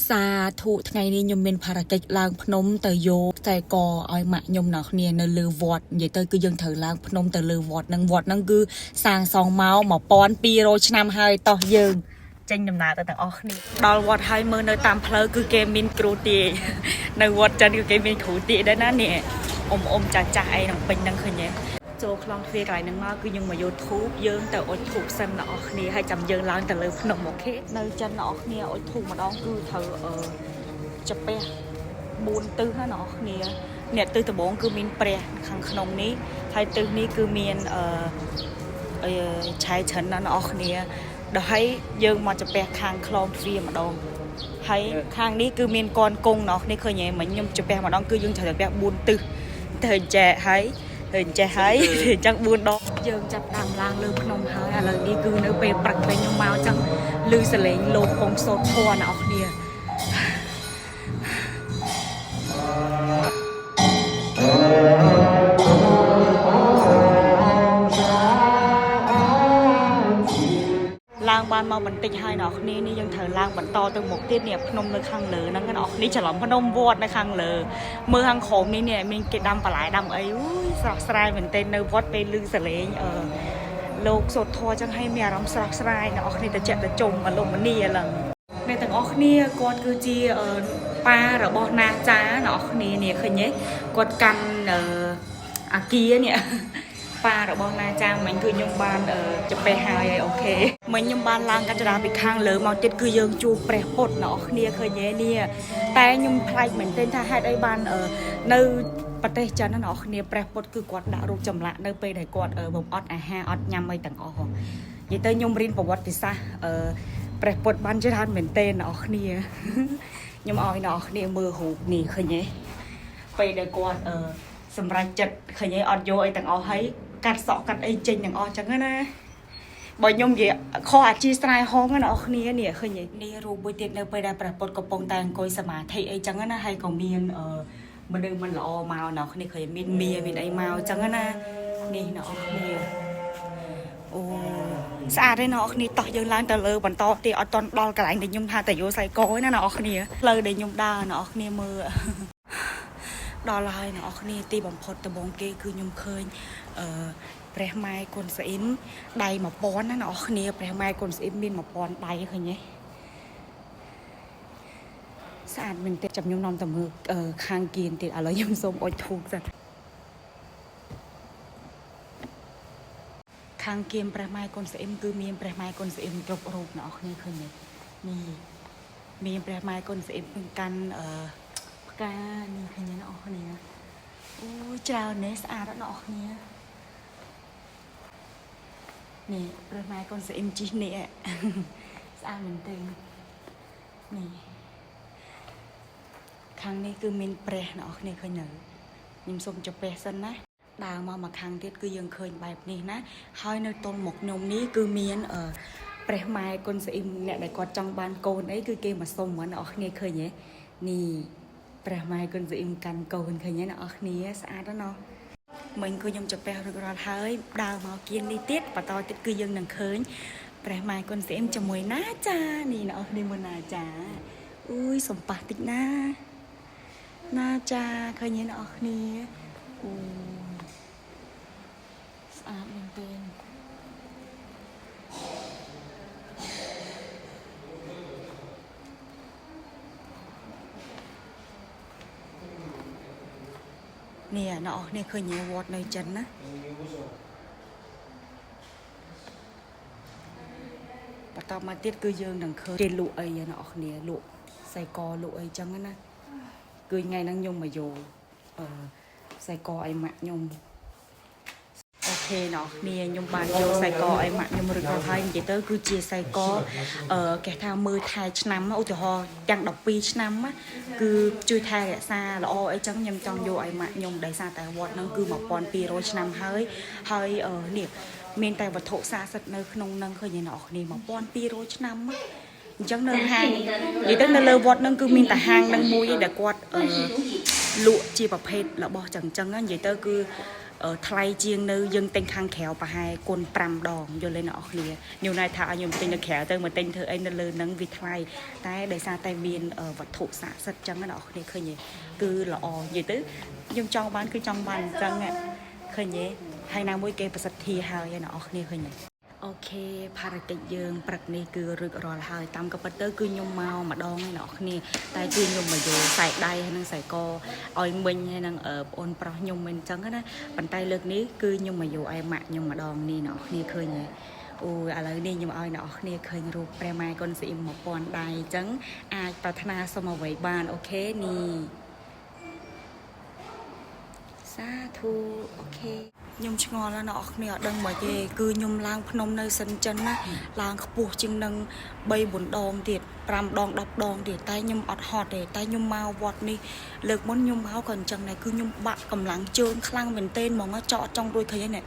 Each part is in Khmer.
สาธุថ្ងៃនេះខ្ញុំមានภารកិច្ចឡើងភ្នំទៅយកខ្សែកឲ្យម៉ាក់ខ្ញុំអ្នកគ្នានៅលើវត្តនិយាយទៅគឺយើងត្រូវឡើងភ្នំទៅលើវត្តហ្នឹងគឺសាងសង់មក1200ឆ្នាំហើយតោះយើងចេញដំណើរទៅទាំងអស់គ្នាដល់វត្តហើយមើលនៅតាមផ្លូវគឺគេមានគ្រូទាយនៅវត្តចិនគឺគេមានគ្រូទាយដែរណានេះអ៊ំចាស់អីនឹងពេញហ្នឹងឃើញទេចូលខ្លងទ្វារកន្លែងហ្នឹងមកគឺយើងមកយកធូបយើងទៅអុជធូបសិនអ្នកនរគ្នាហើយចាំយើងឡើងទៅលើភ្នំអូខេនៅចិនអ្នកនរគ្នាអុជធូបម្ដងគឺត្រូវចាពះ4ទិសណាអ្នកនរគ្នាអ្នកទិសដំបូងគឺមានព្រះខាងក្នុងនេះហើយទិសនេះគឺមានឆៃឆិនណាអ្នកនរគ្នាដល់ហើយយើងមកចាពះខាងខ្លងទ្វារម្ដងហើយខាងនេះគឺមានកនកងអ្នកនរគ្នាឃើញទេមិញខ្ញុំចាពះម្ដងគឺយើងត្រូវចាពះ4ទិសទៅចែកហើយចេះហើយអញ្ចឹង4ដងយើងចាប់ដើមឡើងលើភ្នំហើយឥឡូវនេះគឺនៅពេលព្រឹកពេលខ្ញុំមកអញ្ចឹងឮសលេងលោកពងសូត្រធម៌អ្នកនរគ្នាឡើងបានមកបន្តិចហើយអ្នកគ្នានេះយើងត្រូវឡើងបន្តទៅមុខទៀតនេះភ្នំនៅខាងលើហ្នឹងអ្នកនេះច្រឡំភ្នំវត្តនៅខាងលើមើលខាងក្រោមនេះមានគេដាំបន្លែដាំអីស្រស់ស្រាយមែនទែននៅវត្តពេលឮសលេងលោកសូត្រធម៌ចឹងឲ្យមានអារម្មណ៍ស្រស់ស្រាយអ្នកគ្នាទៅចាក់ទៅជុំអលមនីឡើងអ្នកទាំងអស់គ្នាគាត់គឺជាប៉ារបស់ណាចាអ្នកគ្នានេះឃើញទេគាត់កាន់អាគារនេះប៉ារបស់ណាចាមិញគឺខ្ញុំបានចាពះហើយអូខេមិញខ្ញុំបានឡើងកាច្រាពីខាងលើមកទៀតគឺយើងជួបព្រះពុទ្ធអ្នកគ្នាឃើញទេនេះតែខ្ញុំប្លែកមែនទែនថាហេតុអីបាននៅប្រទេសចិនណាអ្នកគ្នាព្រះពុទ្ធគឺគាត់ដាក់រូបចម្លាក់នៅពេលដែលគាត់បំអត់អាហារអត់ញ៉ាំអីទាំងអស់និយាយទៅខ្ញុំរៀនប្រវត្តិសាស្ត្រព្រះពុទ្ធបានច្រើនមែនទែនអ្នកគ្នាខ្ញុំឲ្យអ្នកគ្នាមើលរូបនេះឃើញទេពេលដែលគាត់សម្រាប់ចិត្តឃើញទេអត់យកអីទាំងអស់ហើយកាត់សក់កាត់អីចេញទាំងអស់ចឹងណាបើខ្ញុំនិយាយខុសអាជីស្រ័យហងណាអ្នកគ្នានេះឃើញទេនេះរូបមួយទៀតនៅពេលដែលព្រះពុទ្ធកំពុងតែអង្គុយសមាធិអីចឹងណាហើយក៏មានមនុស្សមិនល្អមកអ្នកគ្នាឃើញមានមាមានអីមកចឹងណានេះអ្នកគ្នាអូស្អាតទេអ្នកគ្នាតោះយើងឡើងទៅលើបន្តទៀតអត់តន់ដល់កន្លែងដែលខ្ញុំថាតែយកសៃកណាអ្នកគ្នាផ្លូវដែលខ្ញុំដើរអ្នកគ្នាមើលដល់ហើយអ្នកគ្នាទីបំផុតដំបងគេគឺខ្ញុំឃើញព្រះម៉ែគុណស្អ៊ីមដៃ1000ណាអ្នកគ្នាព្រះម៉ែគុណស្អ៊ីមមាន1000ដៃឃើញទេស្អាតមែនទេចាំខ្ញុំនាំទៅមើលខាងគៀនទៀតឥឡូវខ្ញុំសូមអុជធូបសិនខាងគៀនព្រះម៉ែគុណស្អ៊ីមគឺមានព្រះម៉ែគុណស្អ៊ីមគ្រប់រូបអ្នកគ្នាឃើញទេនេះមានព្រះម៉ែគុណស្អ៊ីមកាន់ផ្កានេះឃើញទេអ្នកគ្នាអូច្រើនណាស់ស្អាតអ្នកគ្នានេះព្រះម៉ែកូនស្អ៊ីមជីនេះស្អាតមែនទេនេះខាងនេះគឺមានព្រះអ្នកគ្នាឃើញនៅខ្ញុំសូមចាពះសិនណាដើរមកខាងទៀតគឺយើងឃើញបែបនេះណាហើយនៅទល់មុខខ្ញុំនេះគឺមានព្រះម៉ែកូនស្អ៊ីមអ្នកដែលគាត់ចង់បានកូនអីគឺគេមកសុំហ្មងអ្នកគ្នាឃើញទេនេះព្រះម៉ែកូនស្អ៊ីមកាន់កូនឃើញទេអ្នកគ្នាស្អាតណាស់មិញគឺខ្ញុំចាពះរួចរាល់ហើយដើរមកគៀននេះទៀតបន្តទៀតគឺយើងនឹងឃើញព្រះម៉ែគុណស្អ៊ីមជាមួយណាចានេះអ្នកគ្នាមើលណាចាអ៊ុយសំប៉ះតិចណាណាចាឃើញទេអ្នកគ្នាអូស្អាតមែនទេនេះអ្នកគ្នាឃើញវត្តនៅចិនណាបន្តមកទៀតគឺយើងនឹងឃើញគេលក់អីអ្នកគ្នាលក់សៃកលក់អីចឹងណាគឺថ្ងៃហ្នឹងខ្ញុំមកយកសៃកអីម៉ាក់ខ្ញុំអូខេអ្នកគ្នាខ្ញុំបានយកសៃកអីម៉ាក់ខ្ញុំរួចរាល់ហើយនិយាយទៅគឺជាសៃកគេថាមើលថែឆ្នាំឧទាហរណ៍ទាំង12ឆ្នាំគឺជួយថែរក្សាល្អអីចឹងខ្ញុំចង់យកឲ្យម៉ាក់ខ្ញុំដោយសារតែវត្តហ្នឹងគឺ1200ឆ្នាំហើយនេះមានតែវត្ថុស័ក្តិសិទ្ធិនៅក្នុងហ្នឹងឃើញអ្នកគ្នា1200ឆ្នាំអញ្ចឹងនៅហាងនិយាយទៅនៅលើវត្តហ្នឹងគឺមានតែហាងហ្នឹងមួយដែលគាត់លក់ជាប្រភេទរបស់ចឹងនិយាយទៅគឺ ថ្លៃជាងនៅយើងទិញខាងក្រៅប្រហែលគុណ5ដងយកលេអ្នកនរគ្នាខ្ញុំណៃថាខ្ញុំទិញនៅក្រៅទៅមកទិញធ្វើអីនៅលើហ្នឹងវាថ្លៃតែដោយសារតែមានវត្ថុស័ក្តិសិទ្ធិចឹងអ្នកនរគ្នាឃើញទេគឺល្អនិយាយទៅខ្ញុំចង់បានគឺចង់បានអញ្ចឹងឃើញទេហើយណាមួយគេប្រសិទ្ធិហើយអ្នកនរគ្នាឃើញទេអូខេភារកិច្ចយើងព្រឹកនេះគឺរួចរាល់ហើយតាមក៏ប៉ុន្តែគឺខ្ញុំមកម្ដងឯអ្នកគ្នាតែគឺខ្ញុំមកយកខ្សែដៃហើយនឹងខ្សែកឲ្យមិញហើយនឹងប្អូនប្រុសខ្ញុំមិនអញ្ចឹងណាប៉ុន្តែលើកនេះគឺខ្ញុំមកយកឲ្យម៉ាក់ខ្ញុំម្ដងនេះអ្នកគ្នាឃើញហើយអូយឥឡូវនេះខ្ញុំឲ្យអ្នកគ្នាឃើញរូបព្រះម៉ែកុនស៊ីម1000ដៃអញ្ចឹងអាចប្រាថ្នាសុំអ្វីបានអូខេនេះសាធុអូខេខ្ញុំឆ្ងល់ណាស់អ្នកគ្នាអត់ដឹងមកទេគឺខ្ញុំឡើងភ្នំនៅសិនចិនណាឡើងខ្ពស់ជាងនឹង3-4ដងទៀត5ដង10ដងទៀតតែខ្ញុំអត់ហត់ទេតែខ្ញុំមកវត្តនេះលើកមុនខ្ញុំមកក៏អញ្ចឹងដែរគឺខ្ញុំបាក់កម្លាំងជើងខ្លាំងមែនទែនហ្មងចောက်ចង់រួចឃើញហ្នឹង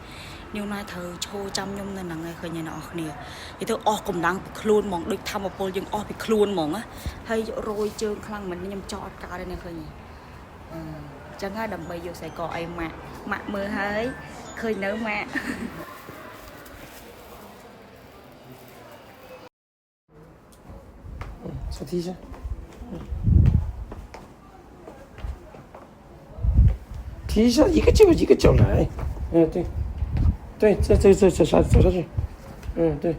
ខ្ញុំណាត្រូវឈោចាំខ្ញុំនៅហ្នឹងឯងឃើញអ្នកគ្នានិយាយទៅអស់កម្លាំងពីខ្លួនហ្មងដូចធម្មពលយើងអស់ពីខ្លួនហ្មងហើយរយជើងខ្លាំងមែនខ្ញុំចောက်អត់កើតទេអ្នកឃើញចឹងហើយដើម្បីយកខ្សែកអីម៉ាក់មើលហើយឃើញនៅម៉ាក់手提一下，提一下，一个脚来，对，对，这下走下去，对。